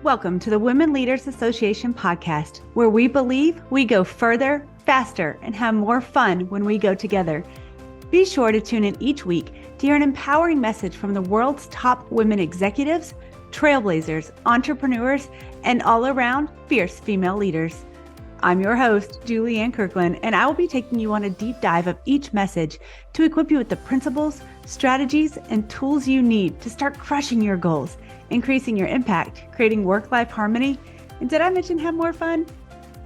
Welcome to the Women Leaders Association podcast, where we believe we go further, faster, and have more fun when we go together. Be sure to tune in each week to hear an empowering message from the world's top women executives, trailblazers, entrepreneurs, and all-around fierce female leaders. I'm your host, Julianne Kirkland, and I will be taking you on a deep dive of each message to equip you with the principles, strategies, and tools you need to start crushing your goals, increasing your impact, creating work-life harmony, and did I mention have more fun?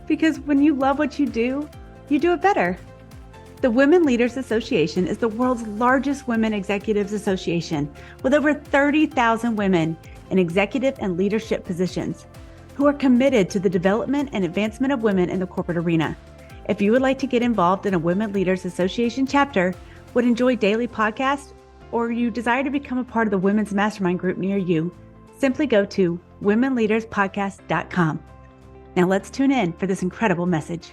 Because when you love what you do it better. The Women Leaders Association is the world's largest women executives association with over 30,000 women in executive and leadership positions who are committed to the development and advancement of women in the corporate arena. If you would like to get involved in a Women Leaders Association chapter, would enjoy daily podcasts, or you desire to become a part of the Women's Mastermind group near you, simply go to womenleaderspodcast.com. Now let's tune in for this incredible message.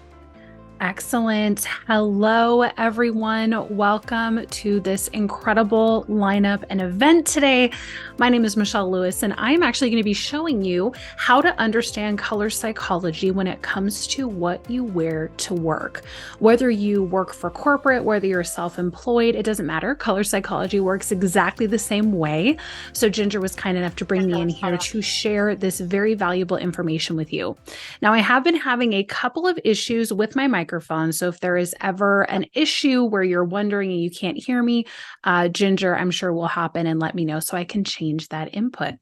Excellent. Hello, everyone. Welcome to this incredible lineup and event today. My name is Michelle Lewis, and I'm actually going to be showing you how to understand color psychology when it comes to what you wear to work. Whether you work for corporate, whether you're self-employed, it doesn't matter. Color psychology works exactly the same way. So Ginger was kind enough to bring me in here to share this very valuable information with you. Now, I have been having a couple of issues with my microphone. So if there is ever an issue where you're wondering and you can't hear me, Ginger, I'm sure will hop in and let me know so I can change that input.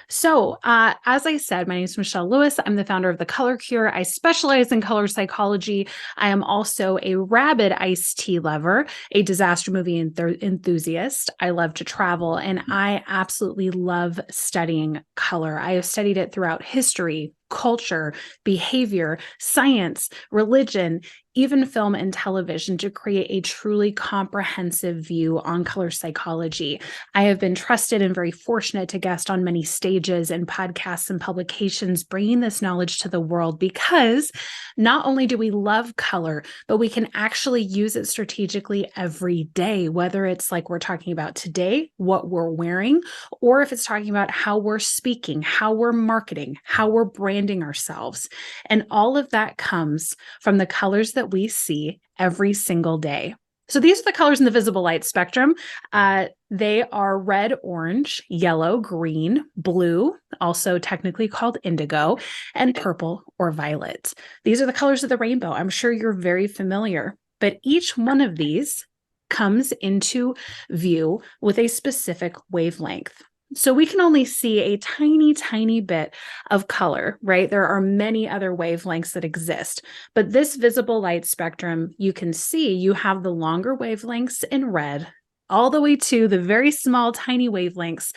So, as I said, my name is Michelle Lewis. I'm the founder of The Color Cure. I specialize in color psychology. I am also a rabid iced tea lover, a disaster movie enthusiast. I love to travel, and I absolutely love studying color. I have studied it throughout history, culture, behavior, science, religion, even film and television to create a truly comprehensive view on color psychology. I have been trusted and very fortunate to guest on many stages and podcasts and publications, bringing this knowledge to the world because not only do we love color, but we can actually use it strategically every day, whether it's like we're talking about today, what we're wearing, or if it's talking about how we're speaking, how we're marketing, how we're branding ourselves. And all of that comes from the colors that we see every single day. So these are the colors in the visible light spectrum. They are red, orange, yellow, green, blue, also technically called indigo, and purple or violet. These are the colors of the rainbow. I'm sure you're very familiar, but each one of these comes into view with a specific wavelength. So we can only see a tiny, tiny bit of color, right? There are many other wavelengths that exist, but this visible light spectrum, you can see you have the longer wavelengths in red, all the way to the very small, tiny wavelengths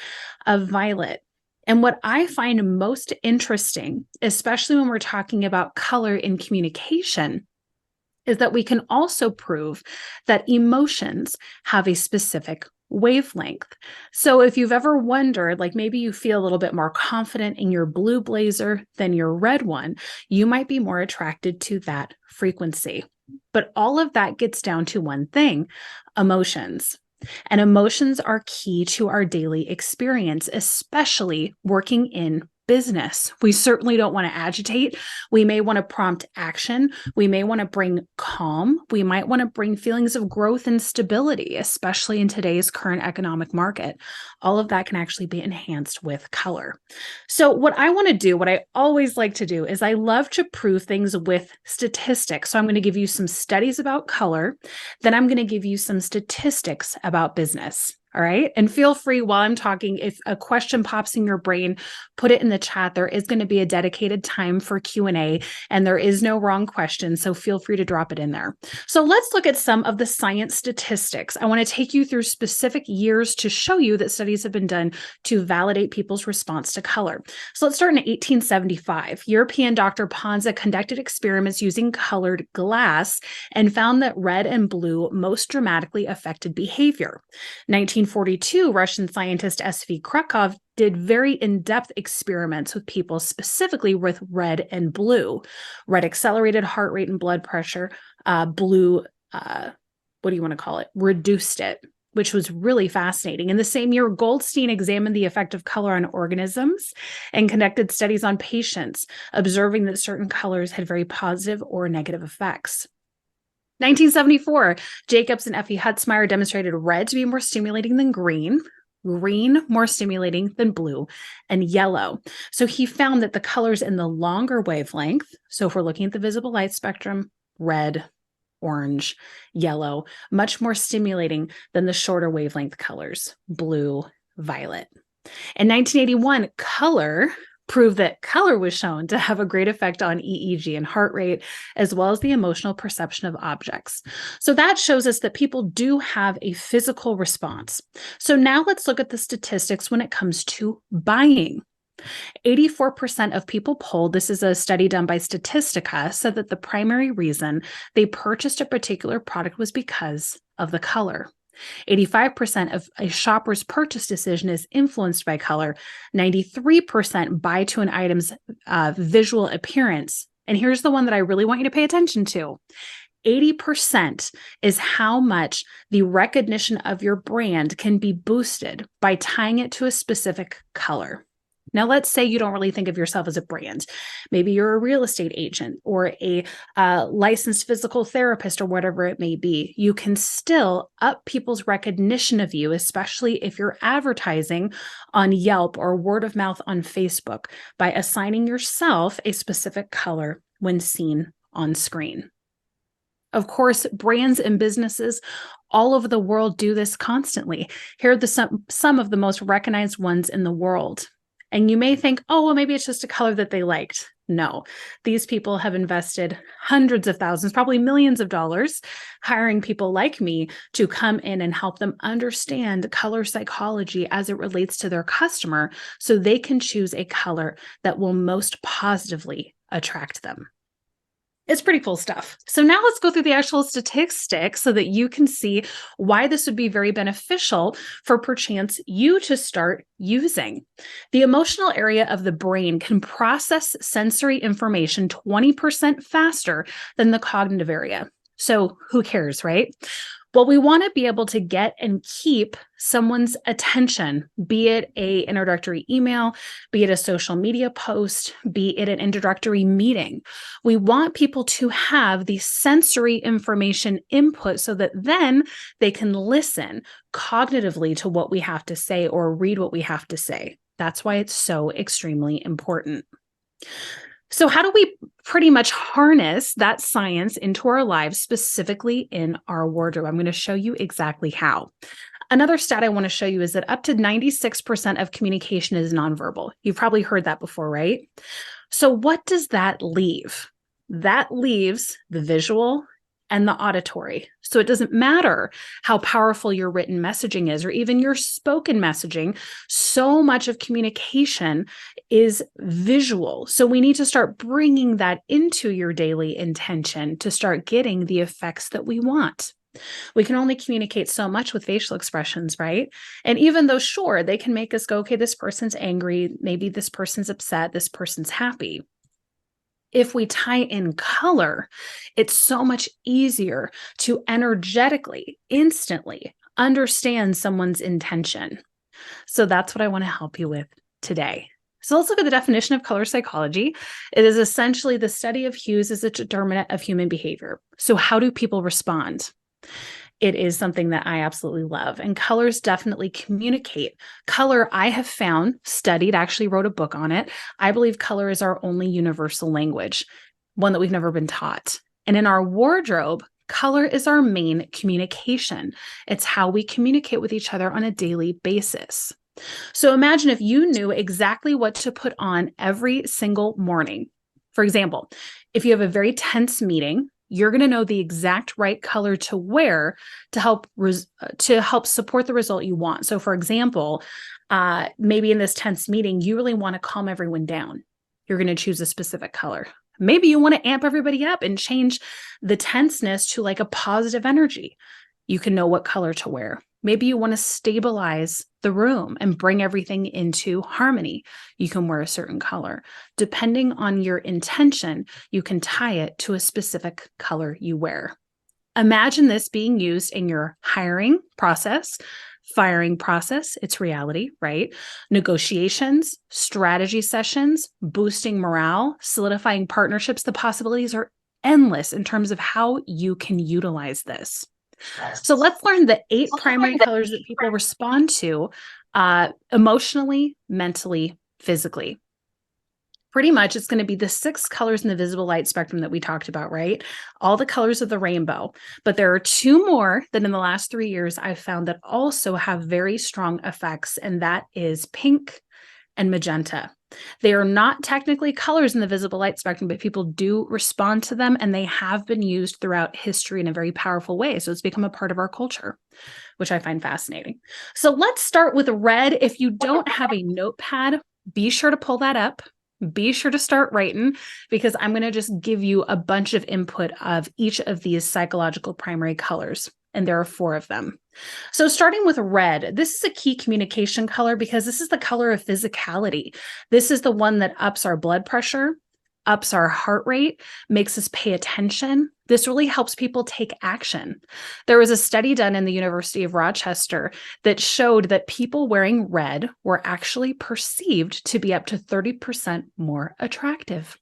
of violet. And what I find most interesting, especially when we're talking about color in communication, is that we can also prove that emotions have a specific wavelength. So if you've ever wondered, like maybe you feel a little bit more confident in your blue blazer than your red one, you might be more attracted to that frequency. But all of that gets down to one thing: emotions. And emotions are key to our daily experience, especially working in business. We certainly don't want to agitate. We may want to prompt action. We may want to bring calm. We might want to bring feelings of growth and stability, especially in today's current economic market. All of that can actually be enhanced with color. So what I want to do, what I always like to do, is I love to prove things with statistics. So I'm going to give you some studies about color. Then I'm going to give you some statistics about business. All right. And feel free while I'm talking, if a question pops in your brain, put it in the chat. There is going to be a dedicated time for Q&A, and there is no wrong question. So feel free to drop it in there. So let's look at some of the science statistics. I want to take you through specific years to show you that studies have been done to validate people's response to color. So let's start in 1875. European Dr. Panza conducted experiments using colored glass and found that red and blue most dramatically affected behavior. 1942, Russian scientist S.V. Krakow did very in-depth experiments with people, specifically with red and blue. Red accelerated heart rate and blood pressure. Blue, reduced it. which was really fascinating. In the same year, Goldstein examined the effect of color on organisms and conducted studies on patients, observing that certain colors had very positive or negative effects. 1974, Jacobs and Effie Hutzmeyer demonstrated red to be more stimulating than green more stimulating than blue, and yellow. So he found that the colors in the longer wavelength, so if we're looking at the visible light spectrum, red, orange, yellow, much more stimulating than the shorter wavelength colors, blue, violet. In 1981, proved that color was shown to have a great effect on EEG and heart rate, as well as the emotional perception of objects. So that shows us that people do have a physical response. So now let's look at the statistics when it comes to buying. 84% of people polled, this is a study done by Statistica, said that the primary reason they purchased a particular product was because of the color. 85% of a shopper's purchase decision is influenced by color. 93% buy to an item's visual appearance. And here's the one that I really want you to pay attention to. 80% is how much the recognition of your brand can be boosted by tying it to a specific color. Now, let's say you don't really think of yourself as a brand. Maybe you're a real estate agent or a licensed physical therapist or whatever it may be. You can still up people's recognition of you, especially if you're advertising on Yelp or word of mouth on Facebook, by assigning yourself a specific color when seen on screen. Of course, brands and businesses all over the world do this constantly. Here are some of the most recognized ones in the world. And you may think, oh, well, maybe it's just a color that they liked. No, these people have invested hundreds of thousands, probably millions of dollars, hiring people like me to come in and help them understand color psychology as it relates to their customer so they can choose a color that will most positively attract them. It's pretty cool stuff. So now let's go through the actual statistics so that you can see why this would be very beneficial for perchance you to start using. The emotional area of the brain can process sensory information 20% faster than the cognitive area. So who cares, right? Well, we want to be able to get and keep someone's attention, be it an introductory email, be it a social media post, be it an introductory meeting. We want people to have the sensory information input so that then they can listen cognitively to what we have to say or read what we have to say. That's why it's so extremely important. So how do we pretty much harness that science into our lives, specifically in our wardrobe? I'm going to show you exactly how. Another stat I want to show you is that up to 96% of communication is nonverbal. You've probably heard that before, right? So what does that leave? That leaves the visual and the auditory. So it doesn't matter how powerful your written messaging is or even your spoken messaging. So much of communication is visual. So we need to start bringing that into your daily intention to start getting the effects that we want. We can only communicate so much with facial expressions, right? And even though, sure, they can make us go, okay, this person's angry, maybe this person's upset, this person's happy. If we tie in color, it's so much easier to energetically, instantly understand someone's intention. So that's what I want to help you with today. So let's look at the definition of color psychology. It is essentially the study of hues as a determinant of human behavior. So how do people respond? It is something that I absolutely love. And colors definitely communicate. Color, I have found, studied, actually wrote a book on it. I believe color is our only universal language, one that we've never been taught. And in our wardrobe, color is our main communication. It's how we communicate with each other on a daily basis. So imagine if you knew exactly what to put on every single morning. For example, if you have a very tense meeting, you're going to know the exact right color to wear to help support the result you want. So for example, maybe in this tense meeting, you really want to calm everyone down. You're going to choose a specific color. Maybe you want to amp everybody up and change the tenseness to like a positive energy. You can know what color to wear. Maybe you want to stabilize the room and bring everything into harmony. You can wear a certain color. Depending on your intention, you can tie it to a specific color you wear. Imagine this being used in your hiring process, firing process, it's reality, right? Negotiations, strategy sessions, boosting morale, solidifying partnerships. The possibilities are endless in terms of how you can utilize this. So let's learn the 8 primary colors that people respond to emotionally, mentally, physically. Pretty much it's going to be the 6 colors in the visible light spectrum that we talked about, right? All the colors of the rainbow. But there are 2 more that in the last 3 years I've found that also have very strong effects, and that is pink and magenta. They are not technically colors in the visible light spectrum, but people do respond to them, and they have been used throughout history in a very powerful way. So it's become a part of our culture, which I find fascinating. So let's start with red. If you don't have a notepad, be sure to pull that up. Be sure to start writing, because I'm going to just give you a bunch of input of each of these psychological primary colors, and there are 4 of them. So starting with red, this is a key communication color because this is the color of physicality. This is the one that ups our blood pressure, ups our heart rate, makes us pay attention. This really helps people take action. There was a study done in the University of Rochester that showed that people wearing red were actually perceived to be up to 30% more attractive.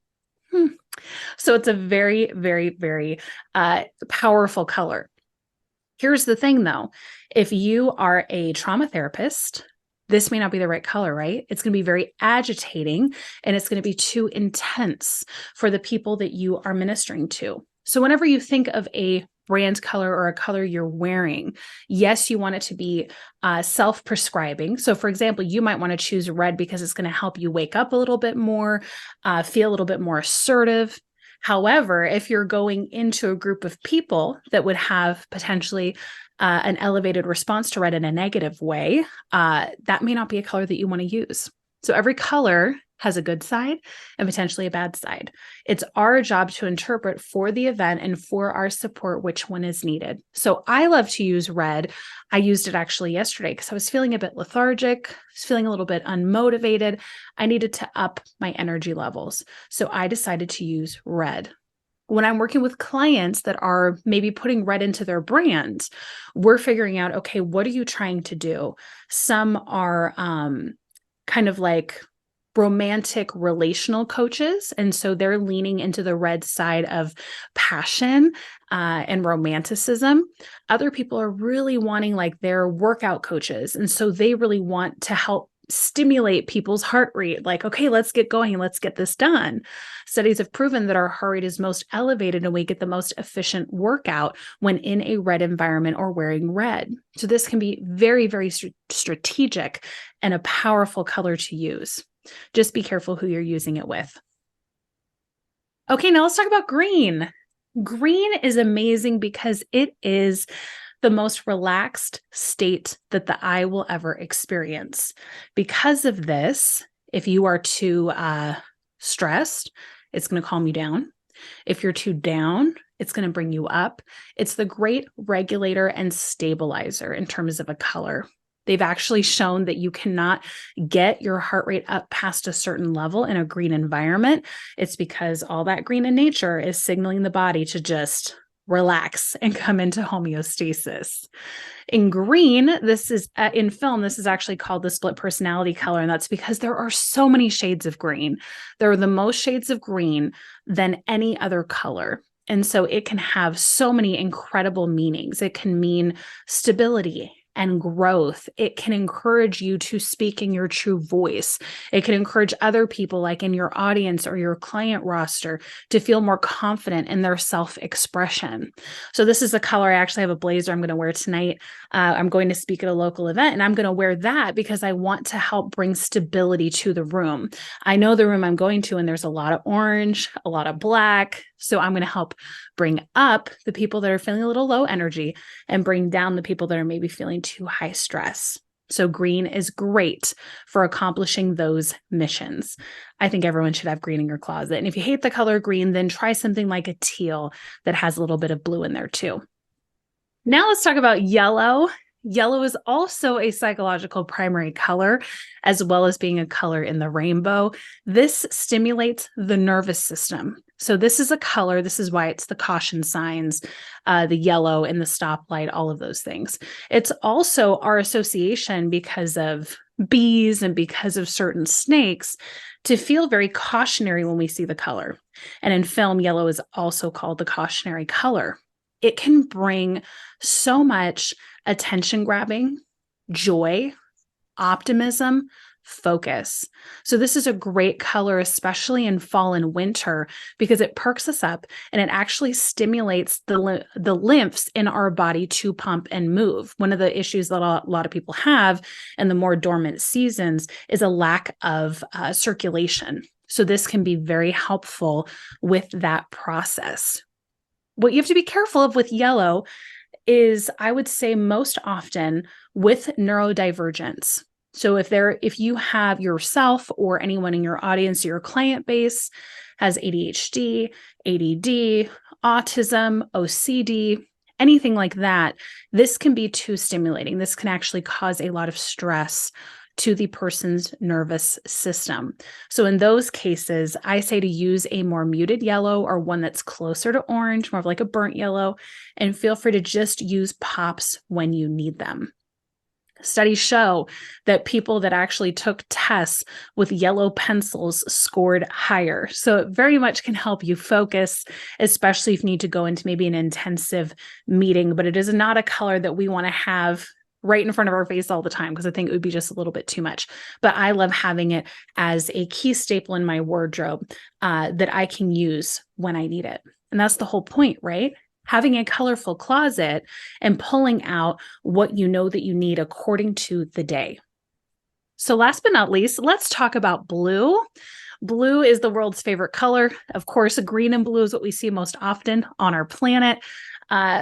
So it's a very, very, very powerful color. Here's the thing though, if you are a trauma therapist, this may not be the right color, right? It's going to be very agitating, and it's going to be too intense for the people that you are ministering to. So whenever you think of a brand color or a color you're wearing, yes, you want it to be self-prescribing. So for example, you might want to choose red because it's going to help you wake up a little bit more, feel a little bit more assertive. However, if you're going into a group of people that would have potentially an elevated response to red in a negative way, that may not be a color that you want to use. So every color has a good side and potentially a bad side. It's our job to interpret for the event and for our support which one is needed. So I love to use red. I used it actually yesterday because I was feeling a bit lethargic, I was feeling a little bit unmotivated. I needed to up my energy levels. So I decided to use red. When I'm working with clients that are maybe putting red into their brand, we're figuring out, okay, what are you trying to do? Some are kind of like romantic relational coaches. And so they're leaning into the red side of passion and romanticism. Other people are really wanting like their workout coaches. And so they really want to help stimulate people's heart rate. Like, okay, let's get going and let's get this done. Studies have proven that our heart rate is most elevated and we get the most efficient workout when in a red environment or wearing red. So this can be very, very strategic and a powerful color to use. Just be careful who you're using it with. Okay, now let's talk about green. Green is amazing because it is the most relaxed state that the eye will ever experience. Because of this, if you are too stressed, it's going to calm you down. If you're too down, it's going to bring you up. It's the great regulator and stabilizer in terms of a color. They've actually shown that you cannot get your heart rate up past a certain level in a green environment. It's because all that green in nature is signaling the body to just relax and come into homeostasis. In green, this is in film, this is actually called the split personality color. And that's because there are so many shades of green. There are the most shades of green than any other color. And so it can have so many incredible meanings. It can mean stability and growth. It can encourage you to speak in your true voice. It can encourage other people, like in your audience or your client roster, to feel more confident in their self-expression. So this is a color. I actually have a blazer I'm going to wear tonight. I'm going to speak at a local event, and I'm going to wear that because I want to help bring stability to the room. I know the room I'm going to, and there's a lot of orange, a lot of black. So I'm going to help bring up the people that are feeling a little low energy and bring down the people that are maybe feeling too high stress. So green is great for accomplishing those missions. I think everyone should have green in your closet. And if you hate the color green, then try something like a teal that has a little bit of blue in there too. Now let's talk about yellow. Yellow is also a psychological primary color, as well as being a color in the rainbow. This stimulates the nervous system. So this is a color. This is why it's the caution signs, the yellow and the stoplight, all of those things. It's also our association because of bees and because of certain snakes to feel very cautionary when we see the color. And in film, yellow is also called the cautionary color. It can bring so much attention grabbing, joy, optimism, focus. So this is a great color, especially in fall and winter, because it perks us up and it actually stimulates the lymphs in our body to pump and move. One of the issues that a lot of people have in the more dormant seasons is a lack of circulation. So this can be very helpful with that process. What you have to be careful of with yellow is, I would say most often, with neurodivergence. So if you have yourself or anyone in your audience, your client base has ADHD, ADD, autism, OCD, anything like that, this can be too stimulating. This can actually cause a lot of stress to the person's nervous system. So in those cases, I say to use a more muted yellow or one that's closer to orange, more of like a burnt yellow, and feel free to just use pops when you need them. Studies show that people that actually took tests with yellow pencils scored higher. So it very much can help you focus, especially if you need to go into maybe an intensive meeting, but it is not a color that we want to have right in front of our face all the time, because I think it would be just a little bit too much. But I love having it as a key staple in my wardrobe that I can use when I need it. And that's the whole point, right? Having a colorful closet and pulling out what you know that you need according to the day. So last but not least, let's talk about blue. Blue is the world's favorite color. Of course, green and blue is what we see most often on our planet.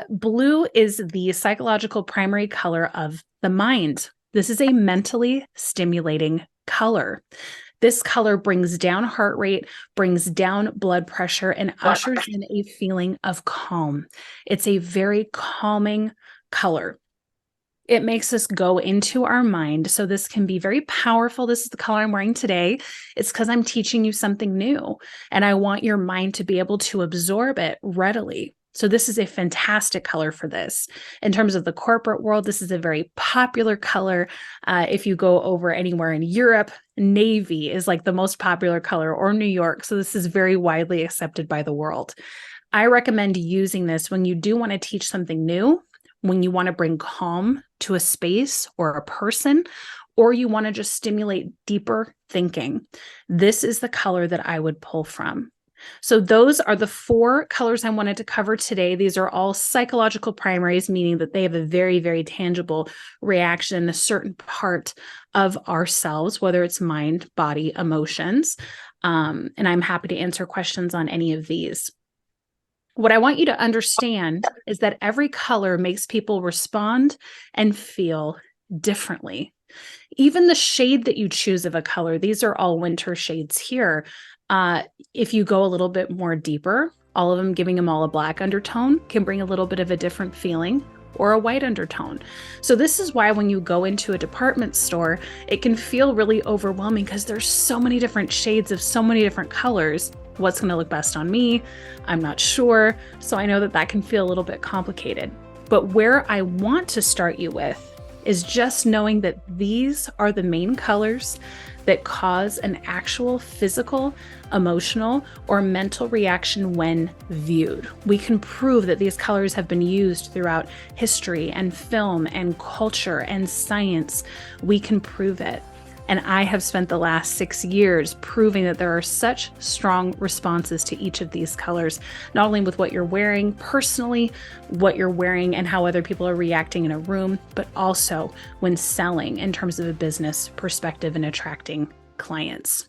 Blue is the psychological primary color of the mind. This is a mentally stimulating color. This color brings down heart rate, brings down blood pressure, and ushers in a feeling of calm. It's a very calming color. It makes us go into our mind. So this can be very powerful. This is the color I'm wearing today. It's because I'm teaching you something new, and I want your mind to be able to absorb it readily. So this is a fantastic color for this. In terms of the corporate world, this is a very popular color. If you go over anywhere in Europe, navy is like the most popular color, or New York. So this is very widely accepted by the world. I recommend using this when you do want to teach something new, when you want to bring calm to a space or a person, or you want to just stimulate deeper thinking. This is the color that I would pull from. So those are the 4 colors I wanted to cover today. These are all psychological primaries, meaning that they have a very, very tangible reaction in a certain part of ourselves, whether it's mind, body, emotions. And I'm happy to answer questions on any of these. What I want you to understand is that every color makes people respond and feel differently. Even the shade that you choose of a color, these are all winter shades here. If you go a little bit more deeper, all of them giving them all a black undertone can bring a little bit of a different feeling, or a white undertone. So this is why when you go into a department store, it can feel really overwhelming because there's so many different shades of so many different colors. What's going to look best on me? I'm not sure. So I know that that can feel a little bit complicated. But where I want to start you with is just knowing that these are the main colors that cause an actual physical, emotional, or mental reaction when viewed. We can prove that these colors have been used throughout history and film and culture and science. We can prove it. And I have spent the last 6 years proving that there are such strong responses to each of these colors, not only with what you're wearing personally, what you're wearing and how other people are reacting in a room, but also when selling in terms of a business perspective and attracting clients.